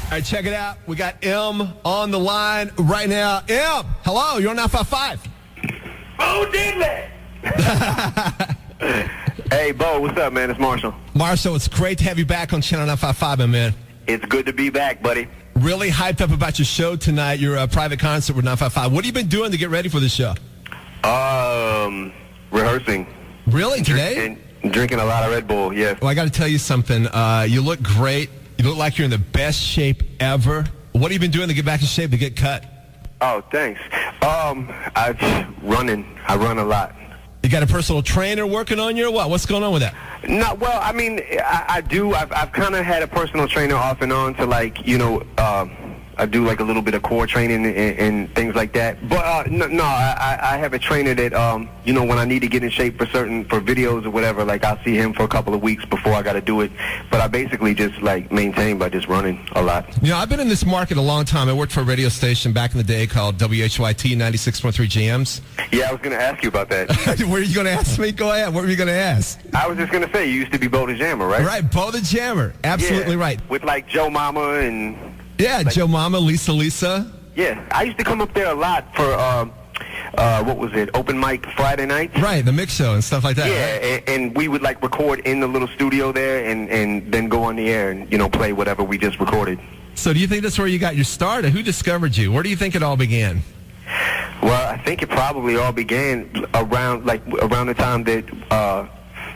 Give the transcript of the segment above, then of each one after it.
All right, check it out. We got M on the line right now. M, hello. You're on 955. Bo Diddley. Hey, Bo, what's up, man? It's Marshall. Marshall, it's great to have you back on Channel 955, my man. It's good to be back, buddy. Really hyped up about your show tonight, your private concert with 955. What have you been doing to get ready for the show? Rehearsing. Really, today? And drinking a lot of Red Bull, yes. Well, I got to tell you something. You look great. You look like you're in the best shape ever. What have you been doing to get back in shape, to get cut? Oh, thanks. I run a lot. You got a personal trainer working on you or what? What's going on with that? No, well, I mean, I do. I've kind of had a personal trainer off and on to, like, I do like a little bit of core training and things like that. But I have a trainer that when I need to get in shape for videos or whatever, like I'll see him for a couple of weeks before I got to do it. But I basically just like maintain by just running a lot. I've been in this market a long time. I worked for a radio station back in the day called WHYT 96.3 GMs. Yeah, I was going to ask you about that. Were you going to ask me? Go ahead. What were you going to ask? I was just going to say, you used to be Bo the Jammer, right? Right, Bo the Jammer. Absolutely right. With like Joe Mama and... Yeah, like, Joe Mama, Lisa. Yeah, I used to come up there a lot for, open mic Friday nights? Right, the mix show and stuff like that. Yeah, right? and we would like record in the little studio there and then go on the air and, play whatever we just recorded. So do you think that's where you got your start? Who discovered you? Where do you think it all began? Well, I think it probably all began around the time that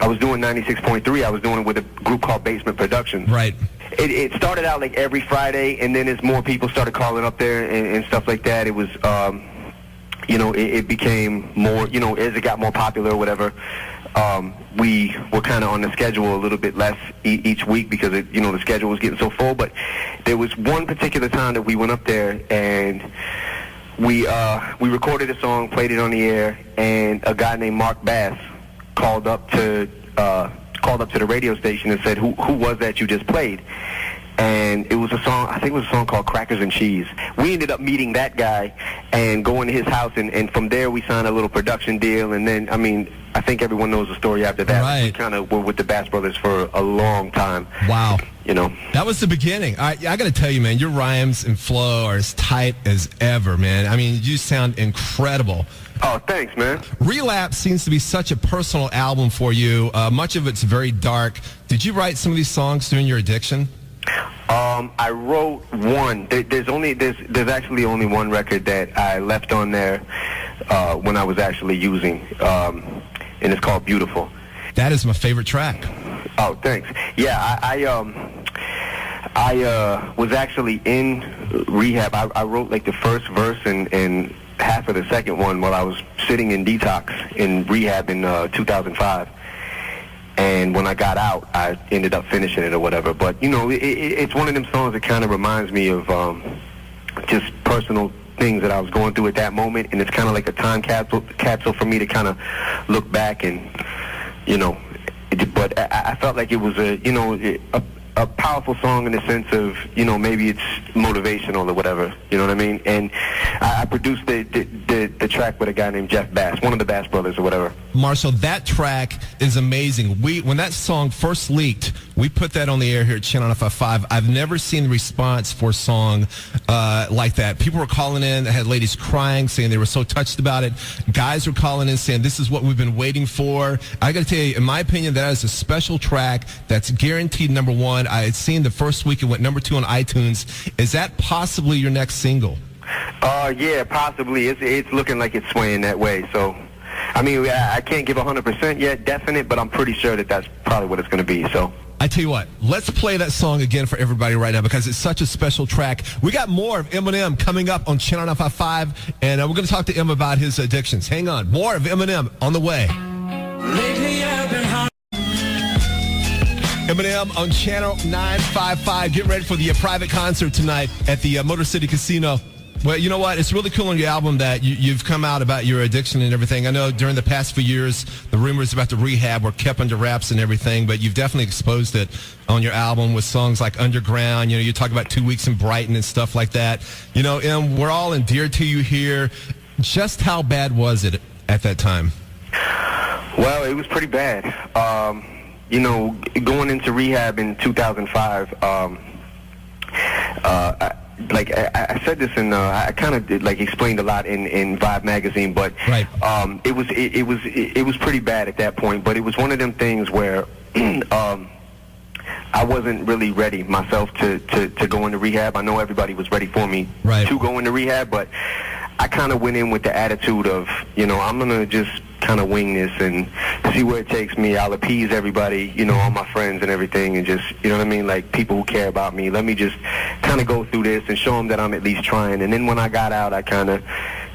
I was doing 96.3. I was doing it with a group called Basement Productions. Right. It started out like every Friday, and then as more people started calling up there and stuff like that, it was, it became more, as it got more popular or whatever, we were kind of on the schedule a little bit less each week because, the schedule was getting so full. But there was one particular time that we went up there, and we recorded a song, played it on the air, and a guy named Mark Bass called up to the radio station and said, who was that you just played? And it was a song, I think it was a song called Crackers and Cheese. We ended up meeting that guy and going to his house, and from there we signed a little production deal, and then, I think everyone knows the story after that. Right. We kind of were with the Bass Brothers for a long time. Wow. That was the beginning. I got to tell you, man, your rhymes and flow are as tight as ever, man. You sound incredible. Oh, thanks, man. Relapse seems to be such a personal album for you. Much of it's very dark. Did you write some of these songs during your addiction? I wrote one. There's actually only one record that I left on there when I was actually using, and it's called Beautiful. That is my favorite track. Oh, thanks. Yeah, I was actually in rehab. I wrote like the first verse and half of the second one while I was sitting in detox in rehab in 2005. And when I got out, I ended up finishing it or whatever. But, it's one of them songs that kind of reminds me of just personal things that I was going through at that moment. And it's kind of like a time capsule for me to kind of look back and, but I felt like it was a powerful song in the sense of, maybe it's motivational or whatever, you know what I mean? And I produced the track with a guy named Jeff Bass, one of the Bass Brothers or whatever. Marshall, that track is amazing. When that song first leaked, we put that on the air here at Channel 955. I've never seen the response for a song like that. People were calling in. I had ladies crying, saying they were so touched about it. Guys were calling in saying, this is what we've been waiting for. I got to tell you, in my opinion, that is a special track that's guaranteed number one. I had seen the first week it went number 2 on iTunes. Is that possibly your next single? Yeah, possibly. It's looking like it's swaying that way. So, I can't give 100% yet, definite, but I'm pretty sure that that's probably what it's going to be. So, I tell you what, let's play that song again for everybody right now because it's such a special track. We got more of Eminem coming up on Channel 955, and we're going to talk to him about his addictions. Hang on. More of Eminem on the way. Lately I've been hot. Eminem on Channel 955. Getting ready for the private concert tonight at the Motor City Casino. Well, you know what? It's really cool on your album that you've come out about your addiction and everything. I know during the past few years, the rumors about the rehab were kept under wraps and everything, but you've definitely exposed it on your album with songs like Underground. You talk about 2 weeks in Brighton and stuff like that. Em, we're all endeared to you here. Just how bad was it at that time? Well, it was pretty bad. Going into rehab in 2005, I said this in I kind of like explained a lot in Vibe magazine, but Right. it was pretty bad at that point. But it was one of them things where I wasn't really ready myself to go into rehab. I know everybody was ready for me Right. to go into rehab, but I kind of went in with the attitude of, I'm going to just kind of wing this and see where it takes me. I'll appease everybody, all my friends and everything, and just, you know what I mean, like people who care about me. Let me just kind of go through this and show them that I'm at least trying. And then when I got out, I kind of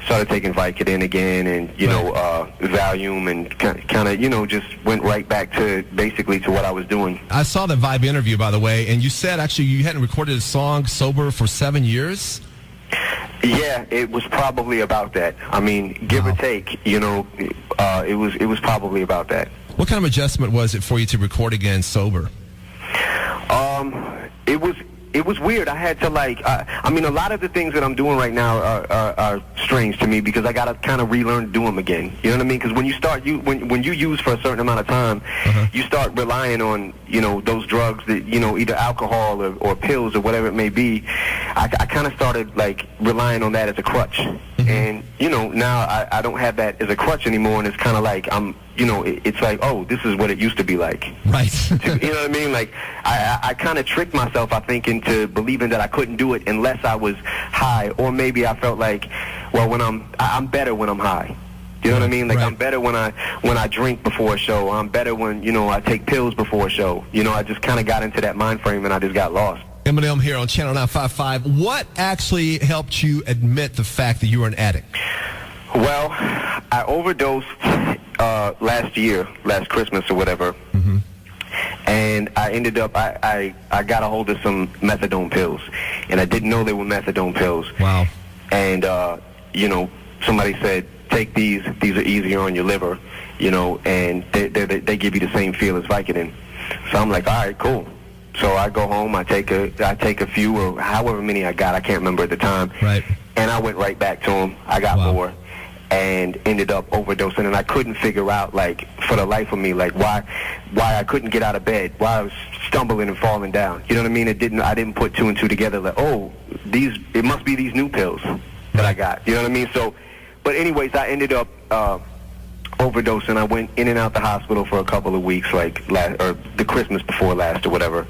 started taking Vicodin again and, Valium, and kind of, just went right back to basically to what I was doing. I saw the Vibe interview, by the way, and you said actually you hadn't recorded a song sober for 7 years? Yeah, it was probably about that. I mean, give or take, it was probably about that. What kind of adjustment was it for you to record again sober? It was weird. I had to a lot of the things that I'm doing right now are strange to me because I got to kind of relearn to do them again. You know what I mean? Because when you start, when you use for a certain amount of time, you start relying on, those drugs that, either alcohol or pills or whatever it may be. I kind of started relying on that as a crutch. And, now I don't have that as a crutch anymore, and it's kind of like it's like, oh, this is what it used to be like. Right. You know what I mean? Like, I kind of tricked myself, I think, into believing that I couldn't do it unless I was high, or maybe I felt like, well, when I'm better when I'm high. You know what I mean? Like, right. I'm better when I drink before a show. I'm better when, I take pills before a show. I just kind of got into that mind frame, and I just got lost. Eminem here on Channel 955. What actually helped you admit the fact that you were an addict? Well, I overdosed last Christmas or whatever, and I ended up, I got a hold of some methadone pills, and I didn't know they were methadone pills. Wow. And, somebody said, take these are easier on your liver, and they give you the same feel as Vicodin. So I'm like, all right, cool. So I go home, I take a few, or however many I got, I can't remember at the time. Right. And I went right back to them. I got more. And ended up overdosing, and I couldn't figure out, for the life of me, why I couldn't get out of bed, why I was stumbling and falling down. You know what I mean? I didn't put two and two together. It must be these new pills that I got. You know what I mean? So, but anyways, I ended up overdosing. I went in and out the hospital for a couple of weeks, or the Christmas before last or whatever.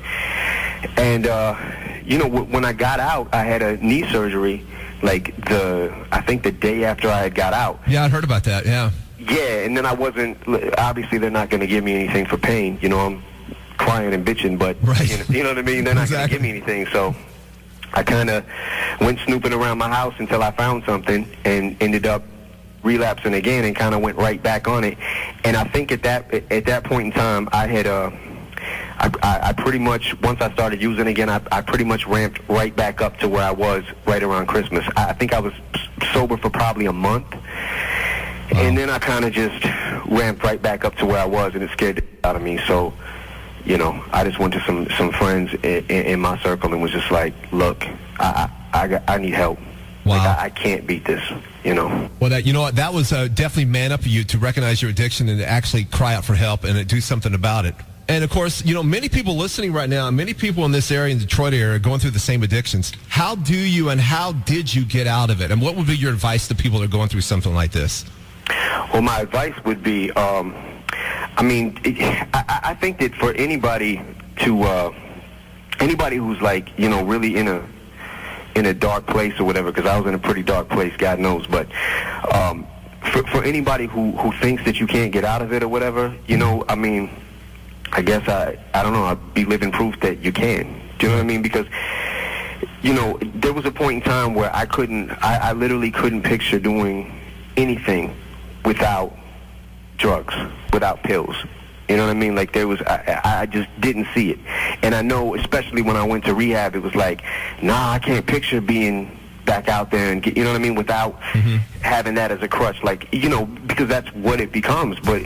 And when I got out, I had a knee surgery. I think the day after I had got out. Yeah, I'd heard about that, yeah. Yeah, and then I wasn't, obviously they're not going to give me anything for pain. I'm crying and bitching, but, right. You know what I mean? They're not Exactly. going to give me anything. So I kind of went snooping around my house until I found something and ended up relapsing again and kind of went right back on it. And I think at that point in time, I had I pretty much, once I started using again, I pretty much ramped right back up to where I was right around Christmas. I think I was sober for probably a month. Wow. And then I kind of just ramped right back up to where I was, and it scared the out of me. So, I just went to some friends in my circle and was just like, look, I need help. Wow. I can't beat this, Well, that was definitely man up of you to recognize your addiction and to actually cry out for help and to do something about it. And, of course, many people listening right now, many people in this area, in the Detroit area, are going through the same addictions. How do you and how did you get out of it? And what would be your advice to people that are going through something like this? Well, my advice would be, I think that for anybody who's really in a dark place or whatever, because I was in a pretty dark place, God knows, but for anybody who thinks that you can't get out of it or whatever, I guess I don't know, I'd be living proof that you can. Do you know what I mean? Because, there was a point in time where I literally couldn't picture doing anything without drugs, without pills. You know what I mean? I just didn't see it. And I know, especially when I went to rehab, it was like, nah, I can't picture being back out there and you know what I mean, without having that as a crutch. Because that's what it becomes. But,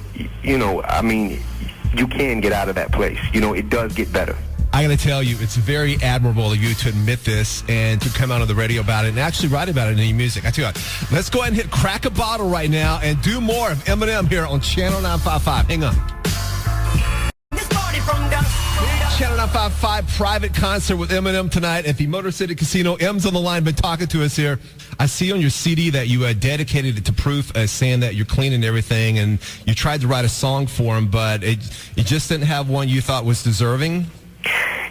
you can get out of that place. It does get better. I got to tell you, it's very admirable of you to admit this and to come out on the radio about it and actually write about it in your music. I tell you what, let's go ahead and hit Crack a Bottle right now and do more of Eminem here on Channel 955. Hang on. Channel 955. 105.5 private concert with Eminem tonight at the Motor City Casino. M's on the line, been talking to us here. I see on your CD that you dedicated it to Proof, saying that you're clean and everything, and you tried to write a song for him, but it just didn't have one you thought was deserving.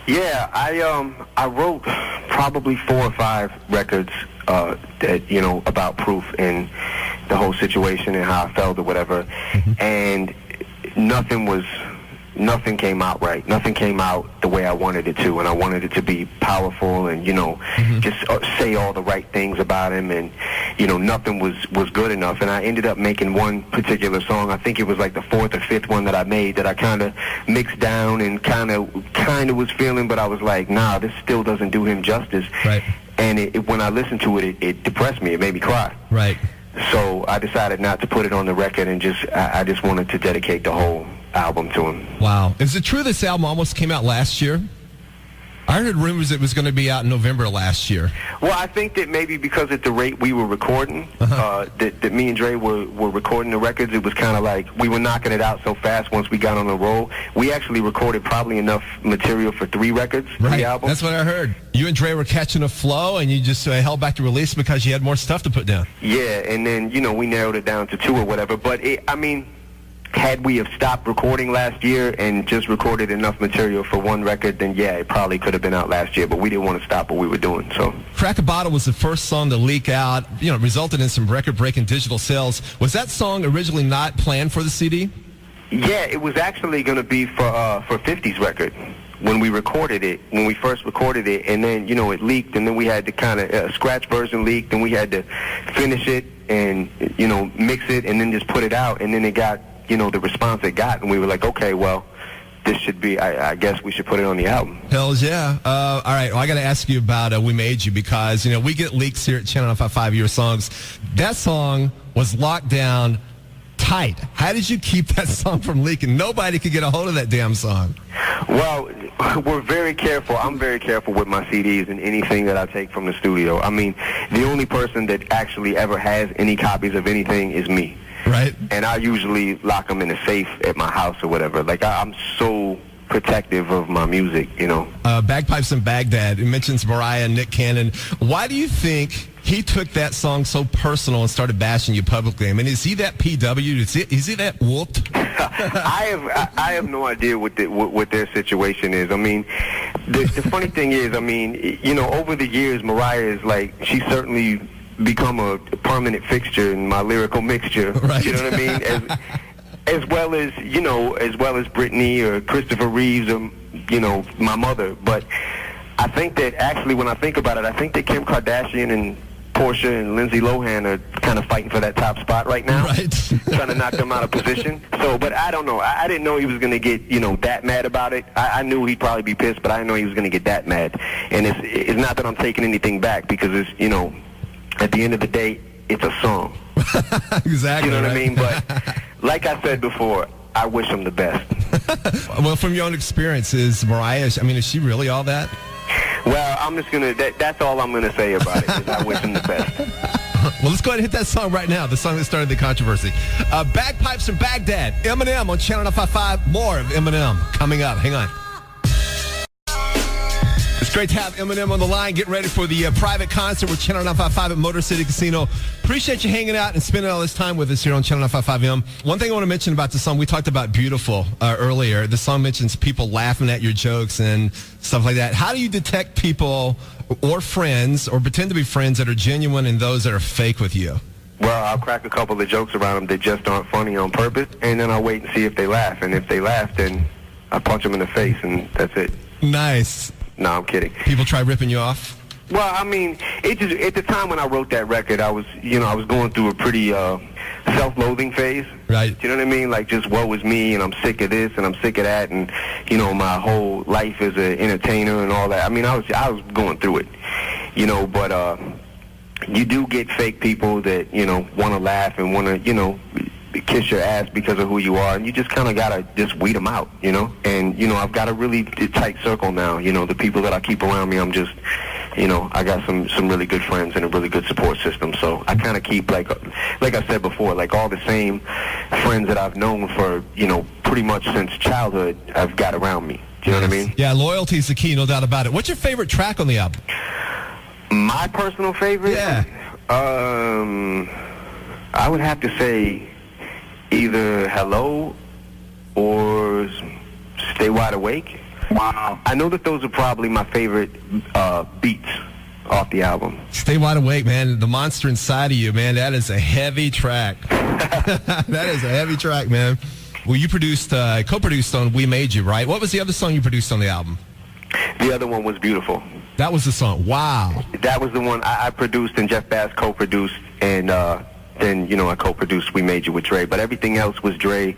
Yeah, I wrote probably 4 or 5 records that about Proof and the whole situation and how I felt or whatever, and nothing came out right. Nothing came out the way I wanted it to, and I wanted it to be powerful and, just say all the right things about him, and, nothing was good enough. And I ended up making one particular song. I think it was like the 4th or 5th one that I made that I kind of mixed down and kind of was feeling, but I was like, nah, this still doesn't do him justice. Right. And when I listened to it, it depressed me. It made me cry. Right. So I decided not to put it on the record, and I just wanted to dedicate the whole album to him. Wow. Is it true this album almost came out last year? I heard rumors it was going to be out in November last year. Well, I think that maybe because at the rate we were recording, that me and Dre were recording the records, it was kind of like we were knocking it out so fast once we got on the roll. We actually recorded probably enough material for 3 records for the album. That's what I heard. You and Dre were catching a flow, and you just held back the release because you had more stuff to put down. Yeah, and then, we narrowed it down to 2 or whatever. But, had we have stopped recording last year and just recorded enough material for 1 record, then yeah, it probably could have been out last year, but we didn't want to stop what we were doing, so. Crack a Bottle was the first song to leak out, resulted in some record-breaking digital sales. Was that song originally not planned for the CD? Yeah, it was actually going to be for 50's record when we first recorded it, and then, it leaked, and then we had to kind of, scratch version leaked, and we had to finish it and, mix it and then just put it out, and then it got, the response it got, and we were like, okay, well, this should be, I guess we should put it on the album. Hells yeah. All right, well, I got to ask you about We Made You, because, we get leaks here at Channel 955 Your Songs. That song was locked down tight. How did you keep that song from leaking? Nobody could get a hold of that damn song. Well, we're very careful. I'm very careful with my CDs and anything that I take from the studio. I mean, the only person that actually ever has any copies of anything is me. Right. And I usually lock them in a safe at my house or whatever. Like, I'm so protective of my music, Bagpipes in Baghdad. It mentions Mariah and Nick Cannon. Why do you think he took that song so personal and started bashing you publicly? I mean, is he that PW? Is he that whooped? I have no idea what their situation is. I mean, the funny thing is, over the years, Mariah is like, she's certainly become a permanent fixture in my lyrical mixture. Right. You know what I mean? As well as Britney or Christopher Reeves or, my mother. But I think that actually, when I think about it, I think that Kim Kardashian and Portia and Lindsay Lohan are kind of fighting for that top spot right now. Right. Trying to knock them out of position. So, but I don't know. I didn't know he was going to get, that mad about it. I knew he'd probably be pissed, but I didn't know he was going to get that mad. And it's not that I'm taking anything back, because it's, at the end of the day, it's a song. Exactly. You know what right? I mean? But like I said before, I wish him the best. Well, from your own experience, is Mariah, is she really all that? Well, I'm just going to, that's all I'm going to say about it, is I wish him the best. Well, let's go ahead and hit that song right now, the song that started the controversy. Bagpipes from Baghdad, Eminem on Channel 955. More of Eminem coming up. Hang on. It's great to have Eminem on the line. Get ready for the private concert with Channel 955 at Motor City Casino. Appreciate you hanging out and spending all this time with us here on Channel 955M. One thing I want to mention about the song, we talked about Beautiful earlier. The song mentions people laughing at your jokes and stuff like that. How do you detect people or friends or pretend to be friends that are genuine and those that are fake with you? Well, I'll crack a couple of jokes around them that just aren't funny on purpose, and then I'll wait and see if they laugh. And if they laugh, then I punch them in the face, and that's it. Nice. No, I'm kidding. People try ripping you off? Well, it just, at the time when I wrote that record, I was going through a pretty self-loathing phase. Right. You know what I mean? Like, just woe is me, and I'm sick of this, and I'm sick of that, and my whole life as an entertainer and all that. I was going through it, but you do get fake people that want to laugh and want to kiss your ass because of who you are, and you just kind of got to just weed them out, and I've got a really tight circle now. The people that I keep around me, I'm just I got some really good friends and a really good support system. So I kind of keep, like I said before, like all the same friends that I've known for, pretty much since childhood, I've got around me. Do you know what I mean? Yeah, loyalty is the key, no doubt about it. What's your favorite track on the album? My personal favorite? Yeah. I would have to say either Hello or Stay Wide Awake. Wow. I know that those are probably my favorite beats off the album. Stay Wide Awake, man. The monster inside of you, man. That is a heavy track. That is a heavy track, man. Well, you co-produced on We Made You, right? What was the other song you produced on the album? The other one was Beautiful. That was the song. Wow. That was the one I produced and Jeff Bass co-produced, and then, I co-produced We Made You with Dre. But everything else was Dre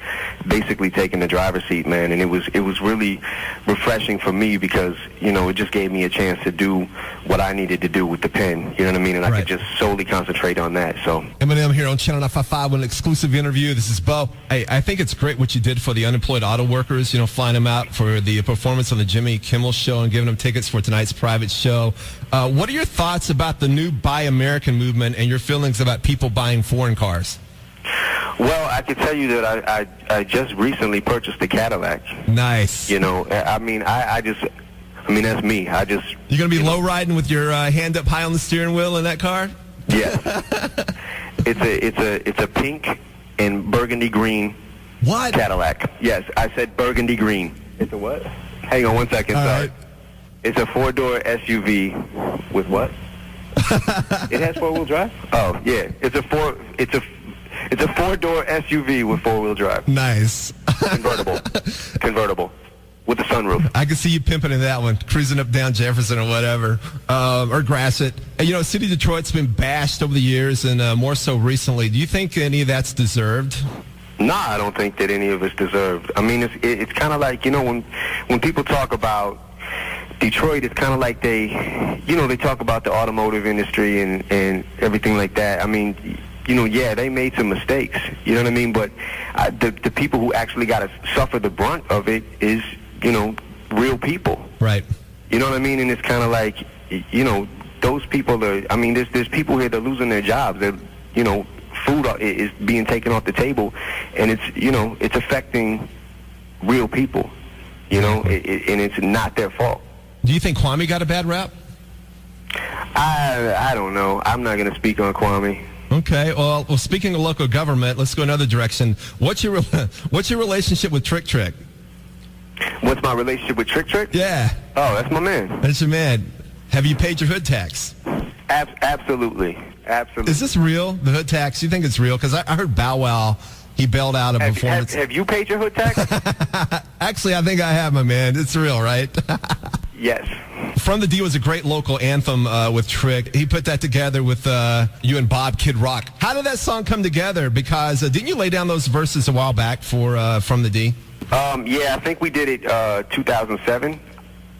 basically taking the driver's seat, man. And it was really refreshing for me because, it just gave me a chance to do what I needed to do with the pen. You know what I mean? And I could just solely concentrate on that. So Eminem here on Channel 955 with an exclusive interview. This is Bo. Hey, I think it's great what you did for the unemployed auto workers, flying them out for the performance on the Jimmy Kimmel Show and giving them tickets for tonight's private show. What are your thoughts about the new Buy American movement and your feelings about people buying foreign cars? Well, I can tell you that I just recently purchased a Cadillac. Nice. I mean, that's me. You going to be low riding with your hand up high on the steering wheel in that car? Yes. It's a pink and burgundy green Cadillac. Yes, I said burgundy green. It's a what? Hang on one second. All sorry. right. It's a 4-door SUV with what? It has 4-wheel drive? Oh, yeah. It's a 4-door SUV with 4-wheel drive. Nice. Convertible. With the sunroof. I can see you pimping in that one, cruising up down Jefferson or whatever, or Grasset. And, City of Detroit's been bashed over the years and more so recently. Do you think any of that's deserved? Nah, I don't think that any of it's deserved. I mean, it's kind of like, when people talk about Detroit, it's kind of like they talk about the automotive industry and everything like that. I mean, they made some mistakes, you know what I mean? But the people who actually got to suffer the brunt of it is, real people. Right. You know what I mean? And it's kind of like, those people there's people here that are losing their jobs. They're, food is being taken off the table, and it's affecting real people, and it's not their fault. Do you think Kwame got a bad rap? I don't know. I'm not going to speak on Kwame. Okay. Well, speaking of local government, let's go another direction. What's your relationship with Trick Trick? What's my relationship with Trick Trick? Yeah. Oh, that's my man. That's your man. Have you paid your hood tax? Absolutely. Is this real, the hood tax? You think it's real? Because I heard Bow Wow, he bailed out a performance. Have you paid your hood tax? Actually, I think I have, my man. It's real, right? Yes. From the D was a great local anthem with Trick. He put that together with you and Bob Kid Rock. How did that song come together? Because didn't you lay down those verses a while back for From the D? Yeah, I think we did it 2007.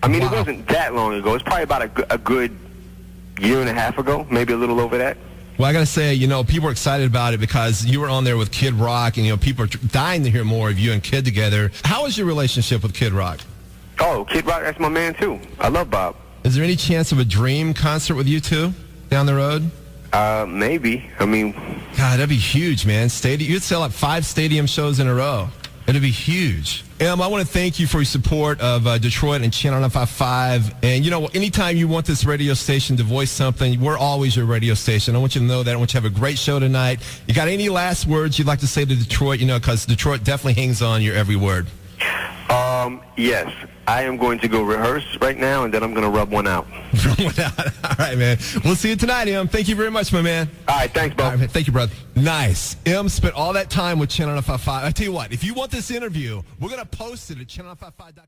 I mean, It wasn't that long ago. It's probably about a good year and a half ago, maybe a little over that. Well, I got to say, people are excited about it because you were on there with Kid Rock, and, people are dying to hear more of you and Kid together. How is your relationship with Kid Rock? Oh, Kid Rock, that's my man, too. I love Bob. Is there any chance of a dream concert with you two down the road? Maybe. I mean... God, that'd be huge, man. You'd sell out 5 stadium shows in a row. It'd be huge. I want to thank you for your support of Detroit and Channel 955. And, anytime you want this radio station to voice something, we're always your radio station. I want you to know that. I want you to have a great show tonight. You got any last words you'd like to say to Detroit? Because Detroit definitely hangs on your every word. Yes. I am going to go rehearse right now, and then I'm going to rub one out. All right, man. We'll see you tonight, Em. Thank you very much, my man. All right, thanks, Bo. All right, man. Thank you, brother. Nice. Em spent all that time with Channel 955. I tell you what, if you want this interview, we're going to post it at channel955.com.